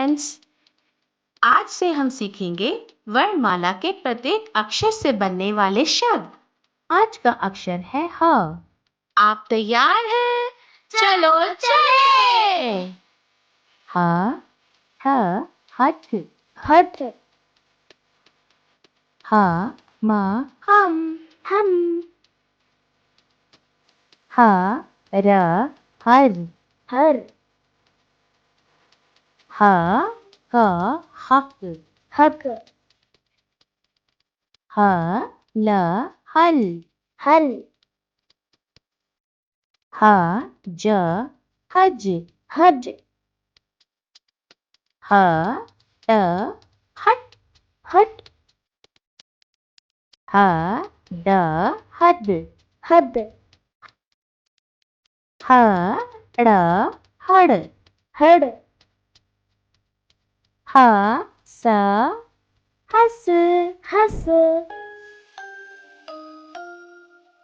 Friends, आज से हम सीखेंगे वर्णमाला के प्रत्येक अक्षर से बनने वाले शब्द। आज का अक्षर है ह। आप तैयार हैं? चलो चले। ह, ह, हठ, हठ। ह, म, हम। ह, र, हर, हर। ह, क, हक, हक। ह, ल, हल, हल। ह, ज, हज, हज। ह, ट, हट, हट। ह, ड, हद, हद। ह, ड़, हड़, हड़। ह, स, हस, हस।